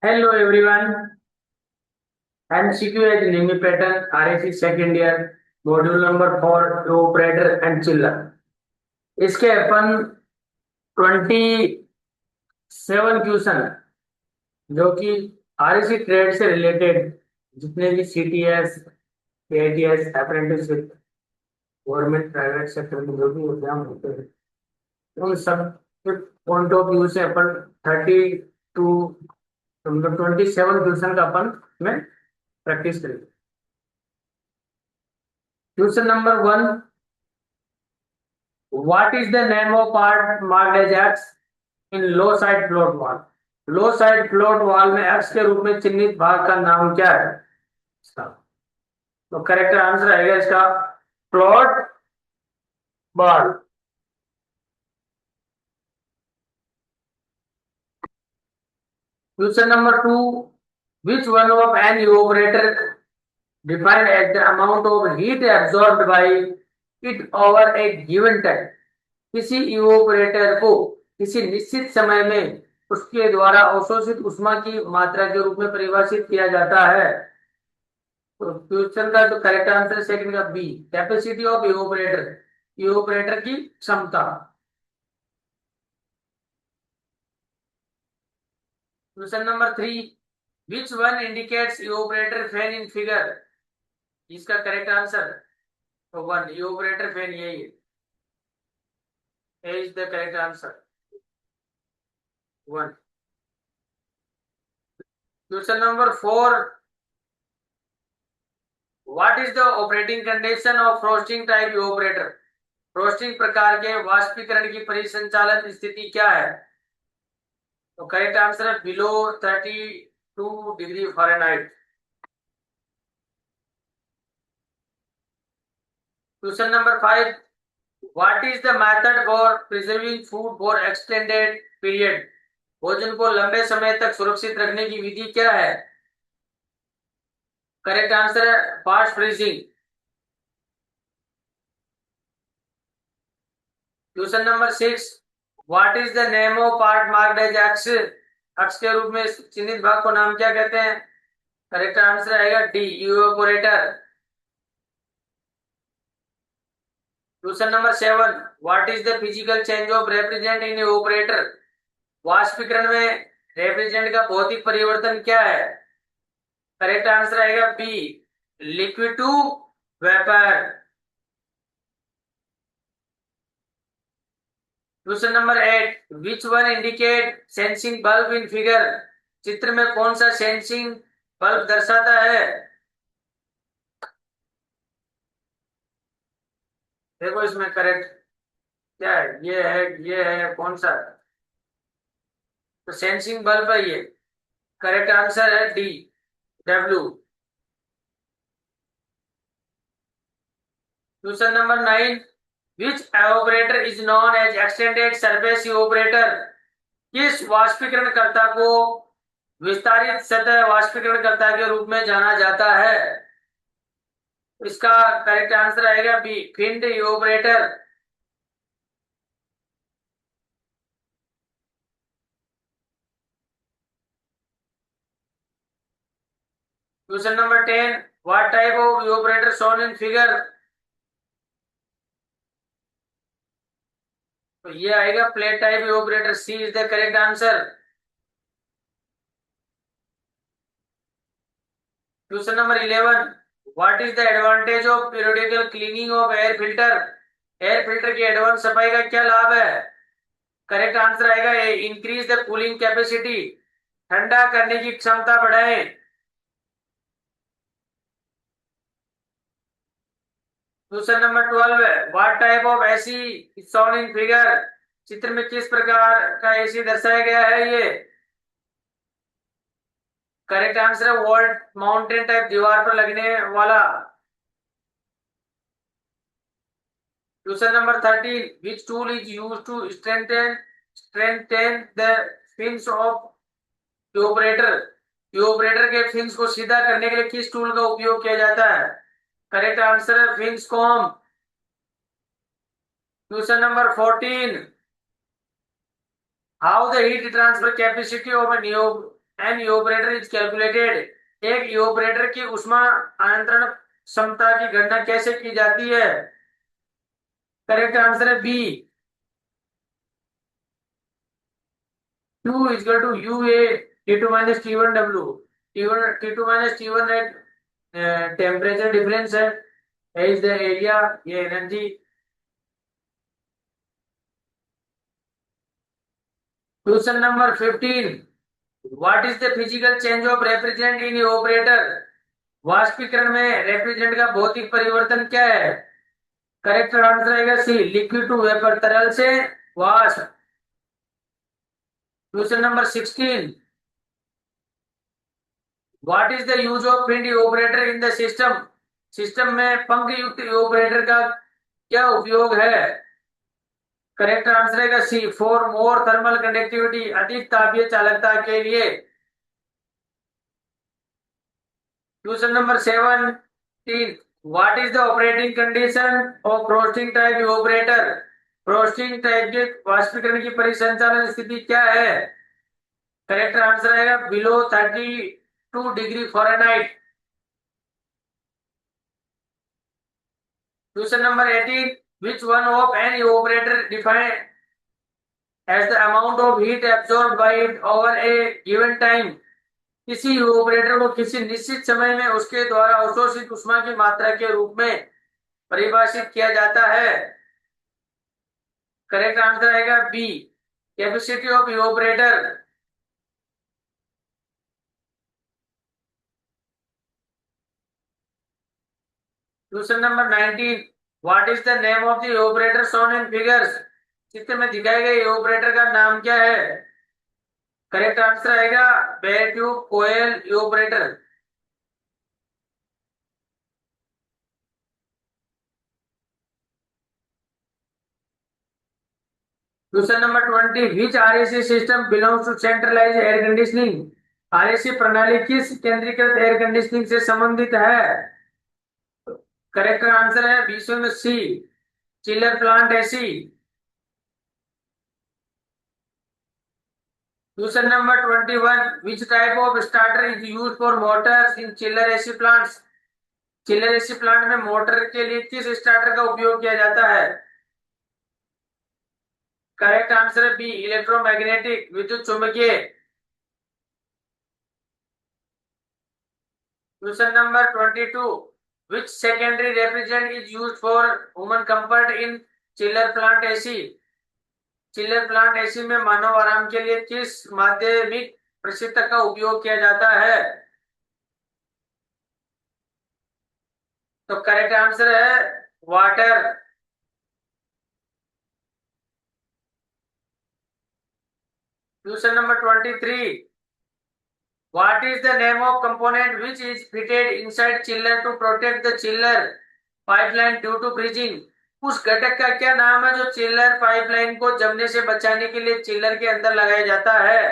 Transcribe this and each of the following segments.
Hello everyone, MCQ is Nimi pattern RAC second year module number 4 operator and chiller. इसके अपन 27 question जो कि RAC trade से related जितने भी CTS ATS apprenticeship government private sector में जो भी एग्जाम होते हैं उन सब के पॉइंट ऑफ व्यू से अपन 32 मतलब 27 क्वेश्चन का अपन में प्रैक्टिस करेंगे। Question number 1, what is the name of part marked as X in low side float wall? Low side float wall में एक्स के रूप में चिन्हित भाग का नाम क्या है इसका? तो करेक्ट आंसर आएगा इसका float ball. Question number 2, which one of an evaporator defined as the amount of heat absorbed by it over a given time? किसी इवोपरेटर को किसी निश्चित समय में उसके द्वारा अवशोषित ऊष्मा की मात्रा के रूप में परिभाषित किया जाता है। तो क्वेश्चन का तो करेक्ट आंसर सेकंड का B, capacity of evaporator, evaporator की क्षमता। Question number 3, which one indicates evaporator fan in figure? इसका करेक्ट आंसर तो वन, इवोपरेटर फैन यही है, is the correct answer one. Question number 4, what is the operating condition of frosting type evaporator? Frosting प्रकार के वाष्पीकरण की परिसंचालन स्थिति क्या है? तो करेक्ट आंसर है below 32 degree Fahrenheit. Question number 5, what is the method for preserving food for extended period? भोजन को लंबे समय तक सुरक्षित रखने की विधि क्या है? करेक्ट आंसर है fast freezing. Question number 6, what is the name of part marked as X? अक्ष के रूप में चिन्हित भाग को नाम क्या कहते हैं? करेक्ट आंसर आएगा D, evaporator. Question number 7, what is the physical change of refrigerant in evaporator? वाष्पीकरण में रेफ्रिजरेंट का भौतिक परिवर्तन क्या है? करेक्ट आंसर आएगा B, liquid to vapour. Question number 8, which one indicate sensing bulb in figure? चित्र में कौन सा सेंसिंग बल्ब दर्शाता है? देखो इसमें करेक्ट क्या है, ये है कौन सा? तो सेंसिंग बल्ब है ये, करेक्ट आंसर है D, W. Question number 9, which evaporator is known as extended surface evaporator? किस वाष्पीकरणकर्ता को विस्तारित सतह वाष्पीकरणकर्ता के रूप में जाना जाता है? इसका करेक्ट आंसर आएगा B, finned evaporator. Question number 10, what type of evaporator shown in figure? तो ये आएगा plate type evaporator, C is the correct answer. Question number 11, what is the advantage of periodical cleaning of air filter? Air filter की advance सफाई का क्या लाभ है? Correct answer आएगा A, increase the cooling capacity, ठंडा करने की क्षमता बढ़ाए। क्वेश्चन नंबर 12 है, what type of AC is shown in figure? चित्र में किस प्रकार का एसी दर्शाया गया है ये? Correct answer is wall mountain type, दीवार पर लगने वाला। Question number 13, which tool is use to strengthen the fins of operator? Operator के फिन्स को सीधा करने के लिए किस टूल का उपयोग किया जाता है? करेक्ट आंसर है fins comb. Question number 14, how the heat transfer capacity of an an evaporator is calculated. एक इवेपोरेटर की उष्मा आयंत्रण क्षमता की गणना कैसे की जाती है? करेक्ट आंसर है B, Q is equal to UA T2 minus T1 W। T2 minus T1 है टेम्परेचर डिफरेंस है, A is the एरिया, ये energy. Question number 15, what is the physical change of refrigerant in operator? वाष्पीकरण में refrigerant का भौतिक परिवर्तन क्या है? करेक्ट आंसर रहेगा सी, लिक्विड टू वेपर, तरल से वाष्प। Question number 16, what is the use of finned operator in the system? System में पंख युक्त ऑपरेटर का क्या उपयोग है? करेक्ट आंसर है सी, फॉर मोर थर्मल कंडक्टिविटी, अधिक तापीय चालकता के लिए। Question number 17, what is the operating condition of frosting type operator? Frosting type के वाष्पीकरण की परिसंचालन स्थिति क्या है? करेक्ट आंसर है below 32 degree Fahrenheit. Question number 18, which one of any operator defined as the amount of heat absorbed by it over a given time? किसी operator को किसी निश्चित समय में उसके द्वारा अवशोषित ऊष्मा की मात्रा के रूप में परिभाषित किया जाता है। करेक्ट आंसर आएगा B, capacity of evaporator. Question number 19, what is the name of the evaporator shown in figures? चित्र में दिखाए गए इवेपोरेटर का नाम क्या है? करेक्ट आंसर आएगा bare tube coil evaporator. Question number 20, which RAC system belongs to centralised air conditioning? RAC प्रणाली किस केंद्रीकृत एयर कंडीशनिंग से संबंधित है? करेक्ट आंसर है बीसों में C, chiller plant AC. Question number 21, which type of starter is used for motors in chiller AC plants? Chiller AC plant में मोटर के लिए किस स्टार्टर का उपयोग किया जाता है? करेक्ट आंसर है बी, इलेक्ट्रोमैग्नेटिक, विद्युत चुंबकीय। Question number 22, which secondary refrigerant is used for human comfort in chiller plant AC? Chiller plant AC में मानव आराम के लिए किस माध्यमिक प्रशीतक का उपयोग किया जाता है? तो करेक्ट आंसर है water. Question number 23, what is the name of component which is fitted inside चिल्लर टू प्रोटेक्ट द चिल्लर पाइपलाइन ड्यू टू फ्रीजिंग? उस घटक का क्या नाम है जो चिल्लर पाइपलाइन को जमने से बचाने के लिए चिल्लर के अंदर लगाया जाता है?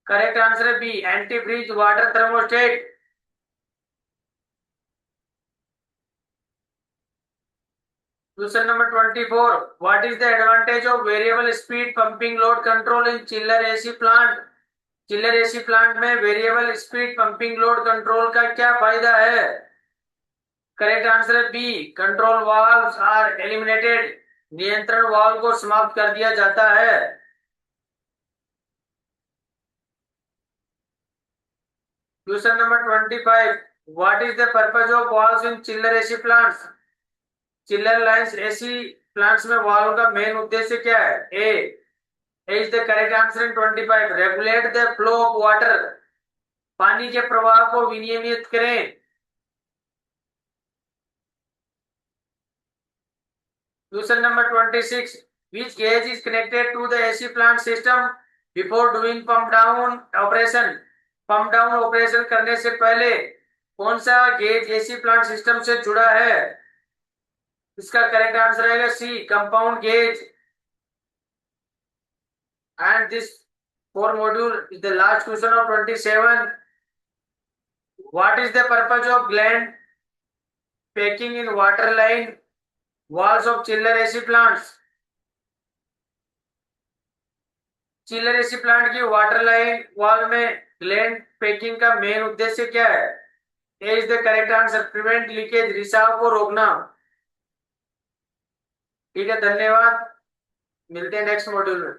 करेक्ट आंसर है B, anti freeze water thermostat. Question number 24, what is the advantage of variable speed pumping load control in chiller AC plant? Chiller AC plant में variable speed pumping load control का क्या फायदा है? Correct answer है B, control valves are eliminated, नियंत्रण valve को समाप्त कर दिया जाता है। Question number 25, what is the purpose of valves in chiller AC plants? Chiller lines AC plants में वाल्व का मेन उद्देश्य क्या है? A is the correct answer in 25, regulate the flow of water, पानी के प्रवाह को विनियमित करें। Question number 26, which gauge is connected to the AC plant system before doing pump down operation? Pump down operation करने से पहले कौन सा गेज एसी प्लांट सिस्टम से जुड़ा है? इसका करेक्ट आंसर रहेगा C, compound gauge. And this four module is the last question of 27, what is the purpose of gland packing in water line walls of chiller AC plants? Chiller AC plant की water line wall में gland packing का main उद्देश्य क्या है? A is the correct answer, prevent leakage, रिसाव को रोकना। ठीक है, धन्यवाद, मिलते हैं नेक्स्ट मॉड्यूल में।